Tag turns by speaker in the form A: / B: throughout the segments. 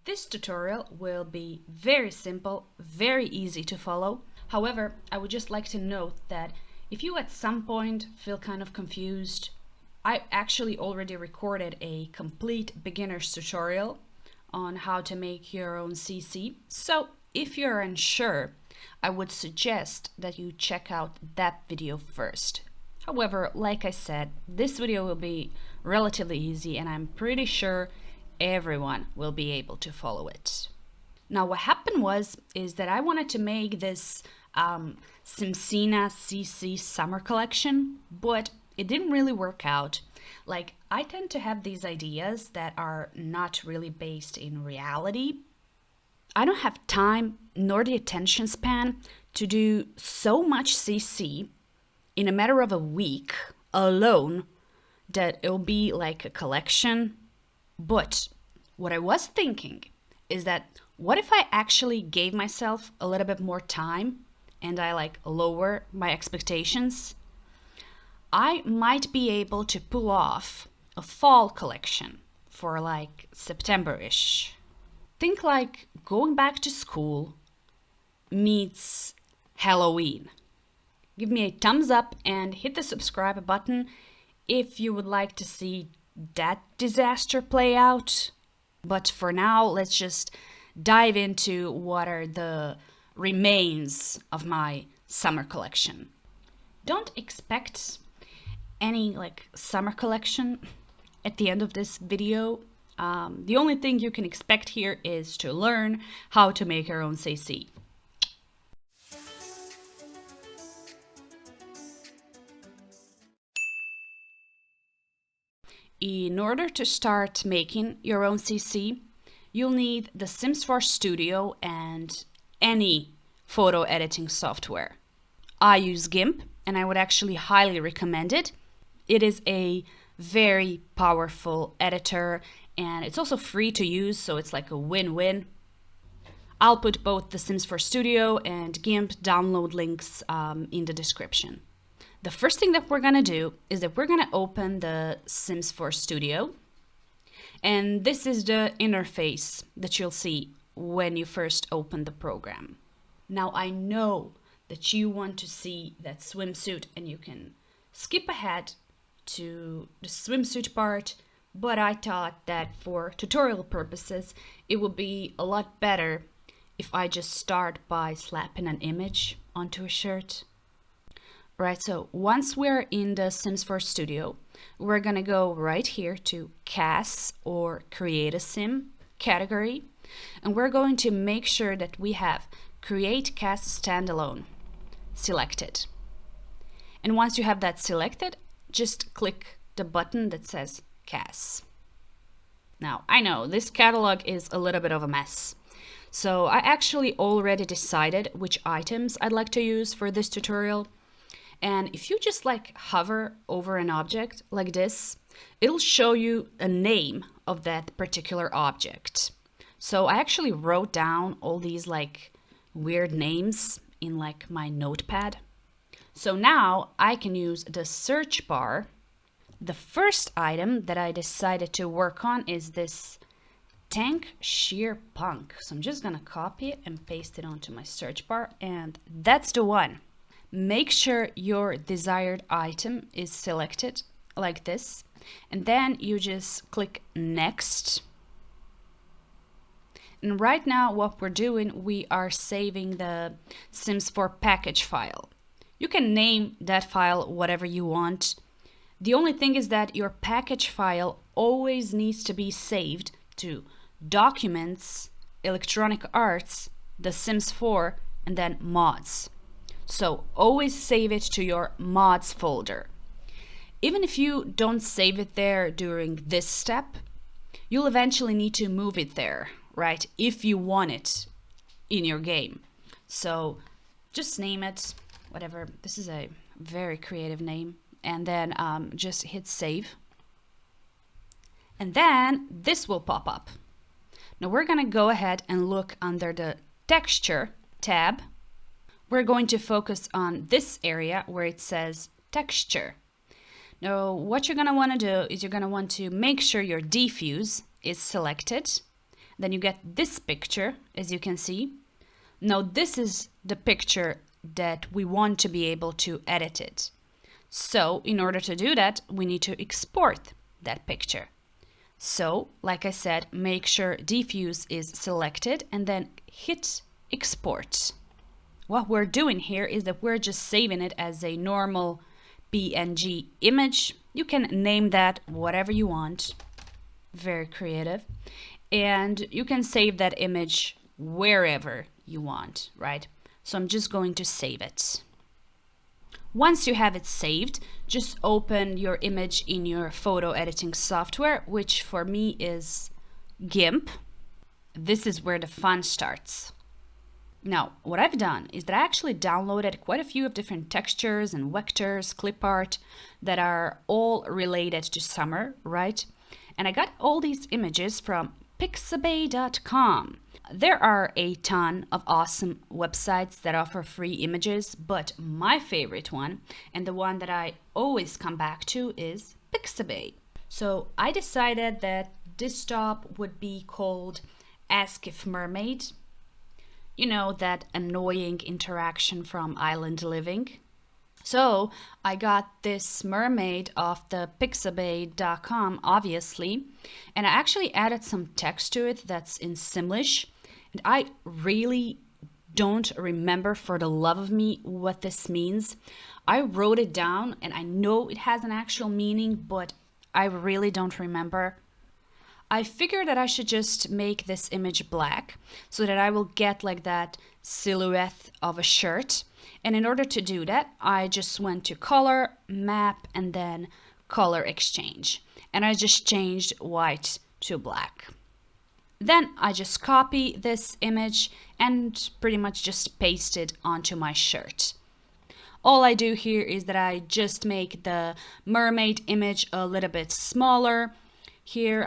A: This tutorial will be very simple, very easy to follow. However, I would just like to note that if you at some point feel kind of confused, I actually already recorded a complete beginner's tutorial on how to make your own CC. So if you're unsure, I would suggest that you check out that video first. However, like I said, this video will be relatively easy and I'm pretty sure everyone will be able to follow it. Now what happened is that I wanted to make this Simsina CC summer collection, but it didn't really work out. Like, I tend to have these ideas that are not really based in reality. I don't have time nor the attention span to do so much CC in a matter of a week alone that it'll be like a collection. But what I was thinking is that what if I actually gave myself a little bit more time and I lower my expectations? I might be able to pull off a fall collection for September-ish. Think like going back to school meets Halloween. Give me a thumbs up and hit the subscribe button if you would like to see that disaster play out. But for now, let's just dive into what are the remains of my summer collection. Don't expect any summer collection at the end of this video. The only thing you can expect here is to learn how to make your own CC. In order to start making your own CC, you'll need the Sims 4 Studio and any photo editing software. I use GIMP and I would actually highly recommend it. It is a very powerful editor and it's also free to use, so it's like a win-win. I'll put both the Sims 4 Studio and GIMP download links in the description. The first thing that we're gonna do is that we're gonna open the Sims 4 Studio. And this is the interface that you'll see when you first open the program. Now I know that you want to see that swimsuit and you can skip ahead to the swimsuit part, but I thought that for tutorial purposes, it would be a lot better if I just start by slapping an image onto a shirt. Right, so once we're in the Sims 4 Studio, we're gonna go right here to Cast or Create a Sim category, and we're going to make sure that we have Create Cast Standalone selected. And once you have that selected, just click the button that says Cast. Now, I know this catalog is a little bit of a mess, so I actually already decided which items I'd like to use for this tutorial. And if you just hover over an object like this, it'll show you a name of that particular object. So I actually wrote down all these weird names in my notepad. So now I can use the search bar. The first item that I decided to work on is this Tank Sheer Punk. So I'm just gonna copy it and paste it onto my search bar, and that's the one. Make sure your desired item is selected like this, and then you just click Next. And right now what we're doing, we are saving the Sims 4 package file. You can name that file whatever you want. The only thing is that your package file always needs to be saved to Documents, Electronic Arts, The Sims 4, and then Mods. So always save it to your mods folder. Even if you don't save it there during this step, you'll eventually need to move it there, right? If you want it in your game. So just name it, whatever. This is a very creative name. And then just hit save. And then this will pop up. Now we're gonna go ahead and look under the Texture tab. We're going to focus on this area where it says Texture. Now what you're going to want to do is you're going to want to make sure your diffuse is selected, Then you get this picture, as you can see. Now this is the picture that we want to be able to edit it. So in order to do that, we need to export that picture. So, like I said, make sure diffuse is selected and then hit export. What we're doing here is that we're just saving it as a normal PNG image. You can name that whatever you want. Very creative. And you can save that image wherever you want, right? So I'm just going to save it. Once you have it saved, just open your image in your photo editing software, which for me is GIMP. This is where the fun starts. Now, what I've done is that I actually downloaded quite a few of different textures and vectors, clip art that are all related to summer, right? And I got all these images from pixabay.com. There are a ton of awesome websites that offer free images, but my favorite one, and the one that I always come back to, is Pixabay. So I decided that this stop would be called Ask If Mermaid. You know, that annoying interaction from Island Living. So I got this mermaid off the pixabay.com, obviously, and I actually added some text to it that's in Simlish. And I really don't remember for the love of me what this means. I wrote it down and I know it has an actual meaning, but I really don't remember. I figured that I should just make this image black so that I will get like that silhouette of a shirt. And in order to do that, I just went to color, map, and then color exchange. And I just changed white to black. Then I just copy this image and pretty much just paste it onto my shirt. All I do here is that I just make the mermaid image a little bit smaller here,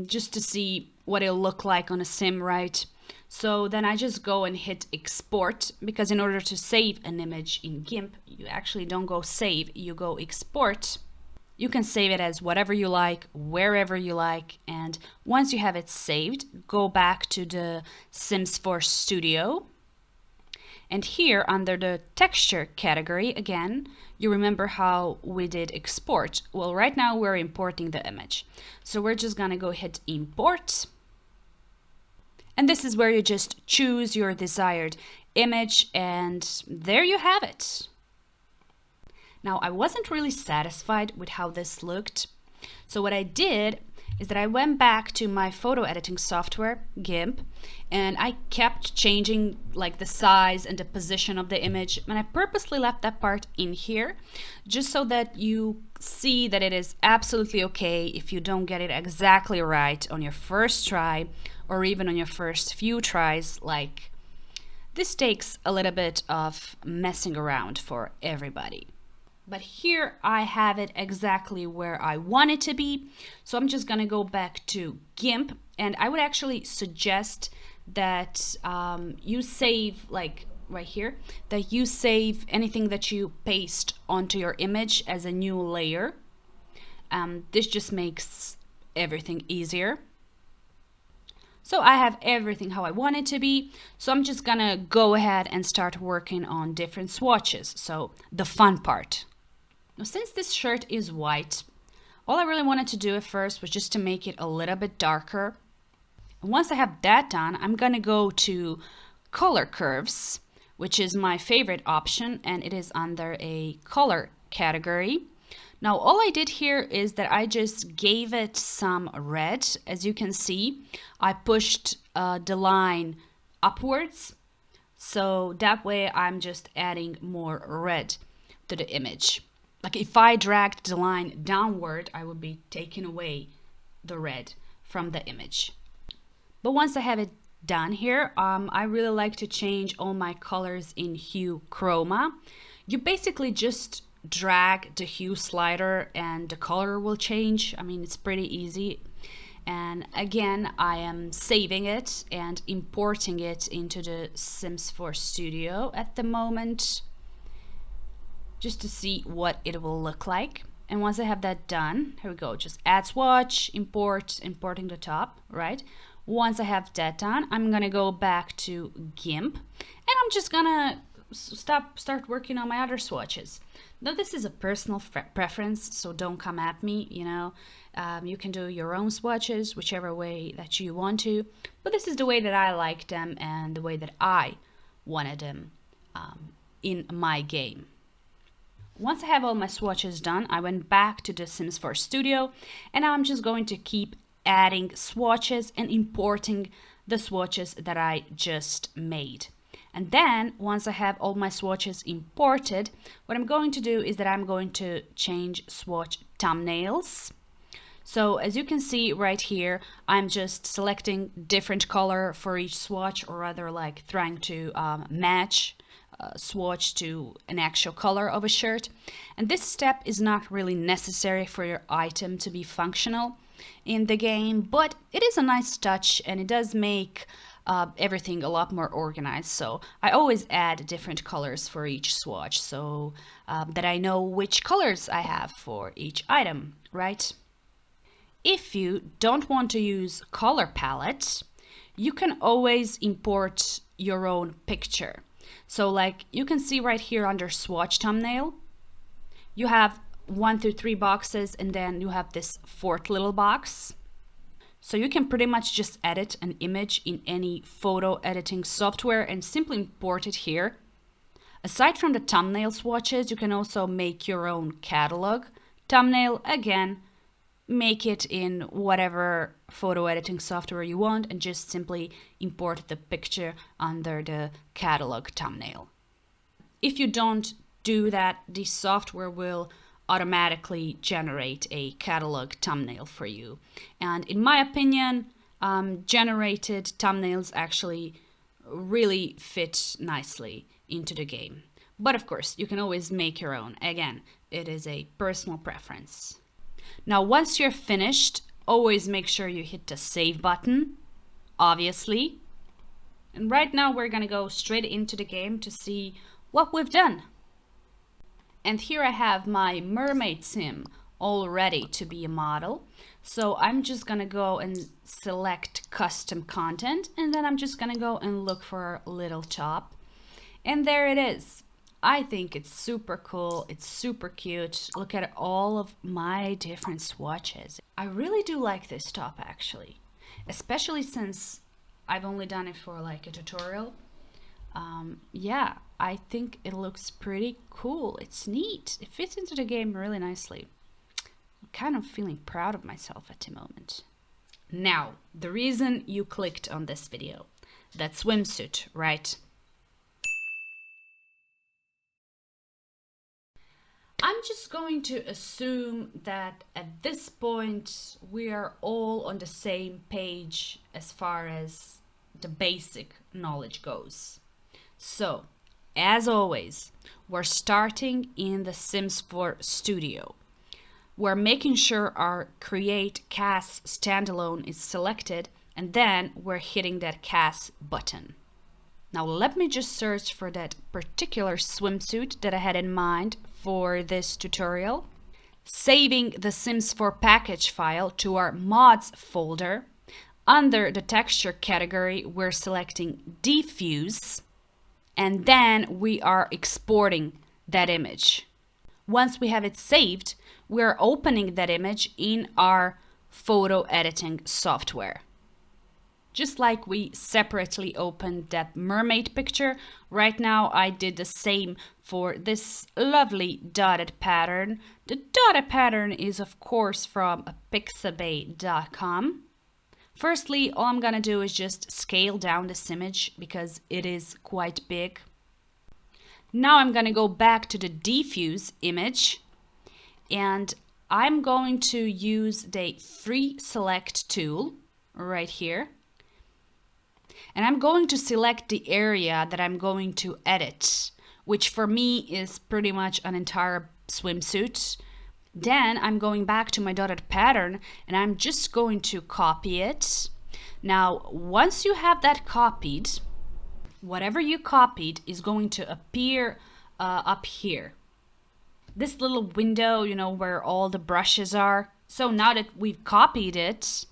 A: just to see what it'll look like on a sim, right? So then I just go and hit export, because in order to save an image in GIMP, you actually don't go save, you go export. You can save it as whatever you like, wherever you like, and once you have it saved, go back to the Sims 4 Studio. And here under the texture category, again, you remember how we did export. Well, right now we're importing the image. So we're just gonna go hit import. And this is where you just choose your desired image, and there you have it. Now, I wasn't really satisfied with how this looked. So what I did is that I went back to my photo editing software, GIMP, and I kept changing like the size and the position of the image, and I purposely left that part in here just so that you see that it is absolutely okay if you don't get it exactly right on your first try or even on your first few tries. Like, this takes a little bit of messing around for everybody. But here I have it exactly where I want it to be. So I'm just gonna go back to GIMP, and I would actually suggest that you save, like right here, that you save anything that you paste onto your image as a new layer. This just makes everything easier. So I have everything how I want it to be. So I'm just gonna go ahead and start working on different swatches. So the fun part. Now, since this shirt is white, all I really wanted to do at first was just to make it a little bit darker. And once I have that done, I'm gonna go to color curves, which is my favorite option, and it is under a color category. Now, all I did here is that I just gave it some red. As you can see, I pushed the line upwards. So that way I'm just adding more red to the image. Like if I dragged the line downward, I would be taking away the red from the image. But once I have it done here, I really like to change all my colors in hue chroma. You basically just drag the hue slider and the color will change. I mean, it's pretty easy. And again, I am saving it and importing it into the Sims 4 Studio at the moment, just to see what it will look like. And once I have that done, here we go, just add swatch, import, importing the top, right? Once I have that done, I'm gonna go back to GIMP and I'm just gonna start working on my other swatches. Now this is a personal preference, so don't come at me, you know. You can do your own swatches, whichever way that you want to, but this is the way that I like them and the way that I wanted them in my game. Once I have all my swatches done, I went back to the Sims 4 Studio, and now I'm just going to keep adding swatches and importing the swatches that I just made. And then once I have all my swatches imported, what I'm going to do is that I'm going to change swatch thumbnails. So as you can see right here, I'm just selecting different color for each swatch, or rather like trying to match swatch to an actual color of a shirt. And this step is not really necessary for your item to be functional in the game, but it is a nice touch and it does make everything a lot more organized. So I always add different colors for each swatch so that I know which colors I have for each item, right? If you don't want to use color palettes, you can always import your own picture. So like you can see right here under swatch thumbnail, you have 1 through 3 boxes and then you have this 4th little box. So you can pretty much just edit an image in any photo editing software and simply import it here. Aside from the thumbnail swatches, you can also make your own catalog thumbnail. Again, make it in whatever photo editing software you want and just simply import the picture under the catalog thumbnail. If you don't do that, the software will automatically generate a catalog thumbnail for you. And in my opinion, generated thumbnails actually really fit nicely into the game. But of course, you can always make your own. Again, it is a personal preference. Now, once you're finished, always make sure you hit the save button, obviously. And right now we're gonna go straight into the game to see what we've done. And here I have my mermaid sim all ready to be a model. So I'm just gonna go and select custom content, and then I'm just gonna go and look for a little top. And there it is. I think it's super cool, it's super cute. Look at all of my different swatches. I really do like this top actually, especially since I've only done it for like a tutorial. Yeah, I think it looks pretty cool. It's neat. It fits into the game really nicely. I'm kind of feeling proud of myself at the moment. Now, the reason you clicked on this video, that swimsuit, right? I'm just going to assume that at this point we are all on the same page as far as the basic knowledge goes. So, as always, we're starting in the Sims 4 Studio. We're making sure our Create CAS standalone is selected, and then we're hitting that CAS button. Now let me just search for that particular swimsuit that I had in mind for this tutorial. Saving the Sims 4 package file to our mods folder. Under the texture category, we're selecting diffuse, and then we are exporting that image. Once we have it saved, we're opening that image in our photo editing software. Just like we separately opened that mermaid picture, right now I did the same for this lovely dotted pattern. The dotted pattern is of course from pixabay.com. Firstly, all I'm gonna do is just scale down this image because it is quite big. Now I'm gonna go back to the diffuse image and I'm going to use the free select tool right here. And I'm going to select the area that I'm going to edit, which for me is pretty much an entire swimsuit. Then I'm going back to my dotted pattern and I'm just going to copy it. Now, once you have that copied, whatever you copied is going to appear up here. This little window, you know, where all the brushes are. So now that we've copied it,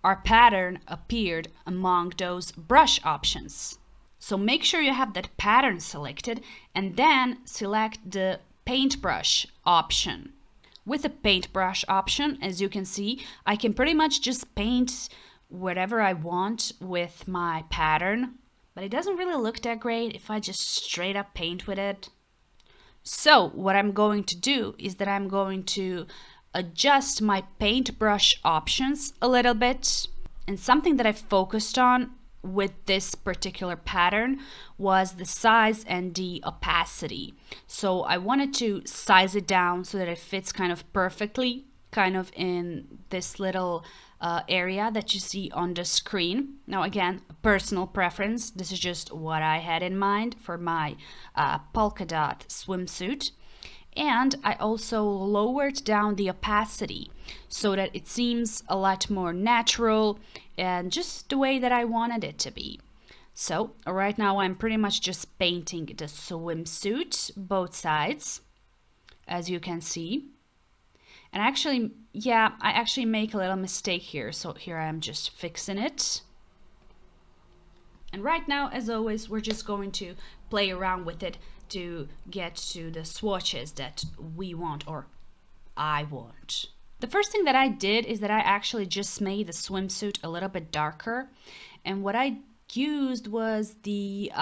A: our pattern appeared among those brush options. So make sure you have that pattern selected and then select the paintbrush option. With the paintbrush option, as you can see, I can pretty much just paint whatever I want with my pattern, but it doesn't really look that great if I just straight up paint with it. So what I'm going to do is that I'm going to adjust my paintbrush options a little bit. And something that I focused on with this particular pattern was the size and the opacity. So I wanted to size it down so that it fits kind of perfectly, kind of in this little area that you see on the screen. Now again, personal preference. This is just what I had in mind for my polka dot swimsuit. And I also lowered down the opacity so that it seems a lot more natural and just the way that I wanted it to be. So right now I'm pretty much just painting the swimsuit, both sides, as you can see. And actually, I actually make a little mistake here. So here I am just fixing it. And right now, as always, we're just going to play around with it to get to the swatches that we want, or I want. The first thing that I did is that I actually just made the swimsuit a little bit darker. And what I used was the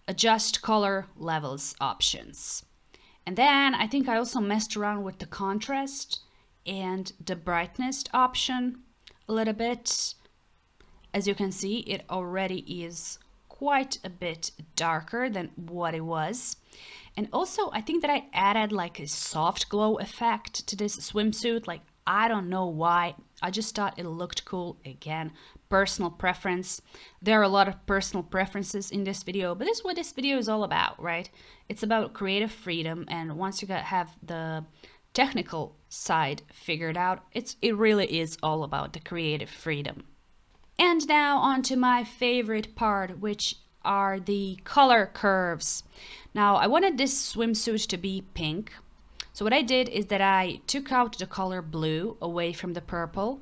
A: adjust color levels options. And then I think I also messed around with the contrast and the brightness option a little bit. As you can see, it already is quite a bit darker than what it was. And also, I think that I added like a soft glow effect to this swimsuit. Like, I don't know why. I just thought it looked cool. Again, personal preference. There are a lot of personal preferences in this video, but this is what this video is all about, right? It's about creative freedom, and once you have the technical side figured out, it really is all about the creative freedom. And now on to my favorite part, which are the color curves. Now I wanted this swimsuit to be pink. So what I did is that I took out the color blue away from the purple.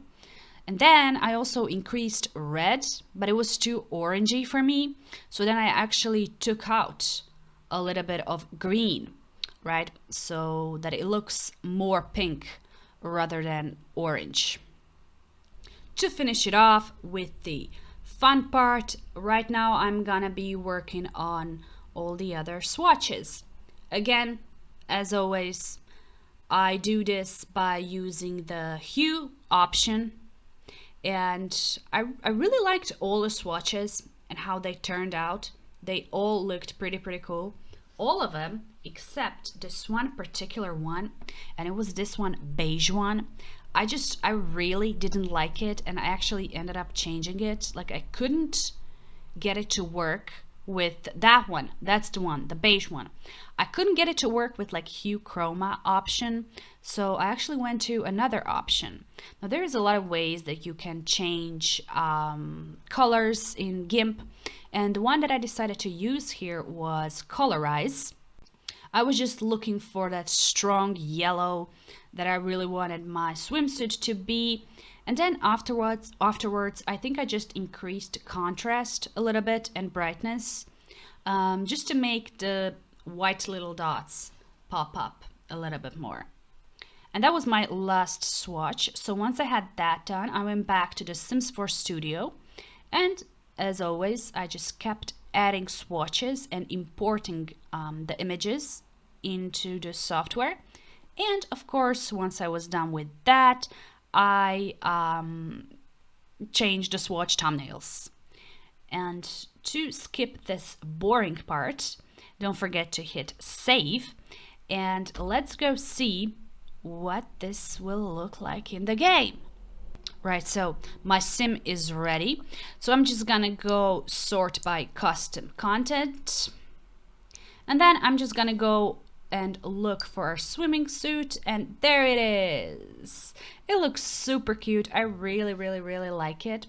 A: And then I also increased red, but it was too orangey for me. So then I actually took out a little bit of green, right? So that it looks more pink rather than orange. To finish it off with the fun part, right now I'm gonna be working on all the other swatches. Again, as always, I do this by using the hue option, and I really liked all the swatches and how they turned out. They all looked pretty cool. All of them except this one particular one, and it was this one, beige one. I really didn't like it, and I actually ended up changing it. Like, I couldn't get it to work with that one. That's the one, the beige one. I couldn't get it to work with like hue chroma option, so I actually went to another option. Now there's a lot of ways that you can change colors in GIMP, and the one that I decided to use here was colorize. I was just looking for that strong yellow that I really wanted my swimsuit to be. And then afterwards, I think I just increased contrast a little bit and brightness, just to make the white little dots pop up a little bit more. And that was my last swatch. So once I had that done, I went back to the Sims 4 Studio. And as always, I just kept adding swatches and importing the images into the software. And of course, once I was done with that, I changed the swatch thumbnails. And to skip this boring part, don't forget to hit save, and let's go see what this will look like in the game. Right, so my sim is ready. So I'm just gonna go sort by custom content. And then I'm just gonna go and look for our swimming suit, and there it is. It looks super cute. I really like it.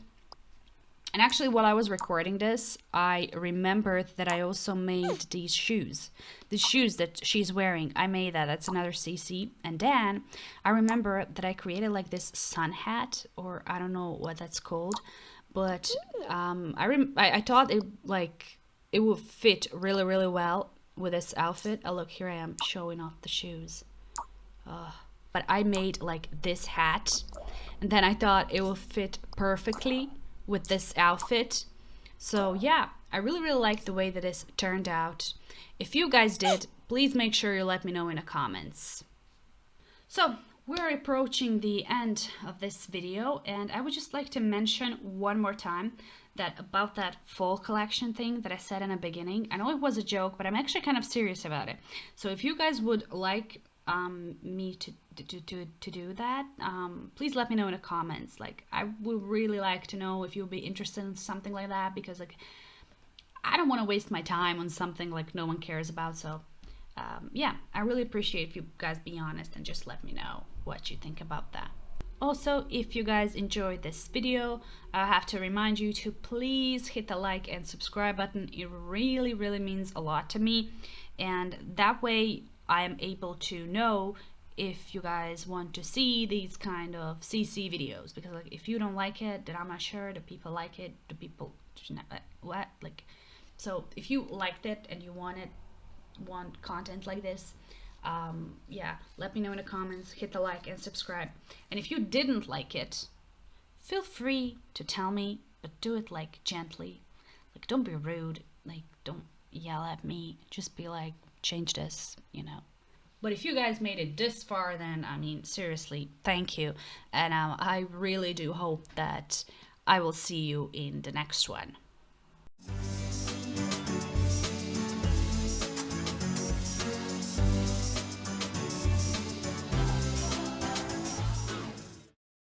A: And actually, while I was recording this, I remembered that I also made these shoes. The shoes that she's wearing, I made that. That's another CC. And then I remember that I created like this sun hat, or I don't know what that's called, but I thought it would fit really really well with this outfit. Oh look, here I am showing off the shoes. But I made like this hat, and then I thought it will fit perfectly with this outfit. So yeah, I really really like the way that this turned out. If you guys did, please make sure you let me know in the comments. So we're approaching the end of this video, and I would just like to mention one more time that about that fall collection thing that I said in the beginning. I know it was a joke, but I'm actually kind of serious about it. So if you guys would like me to do that, please let me know in the comments. Like, I would really like to know if you'll be interested in something like that, because like I don't want to waste my time on something like no one cares about. So yeah, I really appreciate if you guys be honest and just let me know what you think about that. Also, if you guys enjoyed this video, I have to remind you to please hit the like and subscribe button. It really really means a lot to me, and that way I am able to know if you guys want to see these kind of CC videos, because like if you don't like it, then I'm not sure the people like it, the people what, like, so if you liked it and you want content like this, yeah, let me know in the comments, hit the like and subscribe. And if you didn't like it, feel free to tell me, but do it like gently. Like, don't be rude, like don't yell at me, just be like, change this, you know. But if you guys made it this far, then I mean, seriously, thank you. And I really do hope that I will see you in the next one.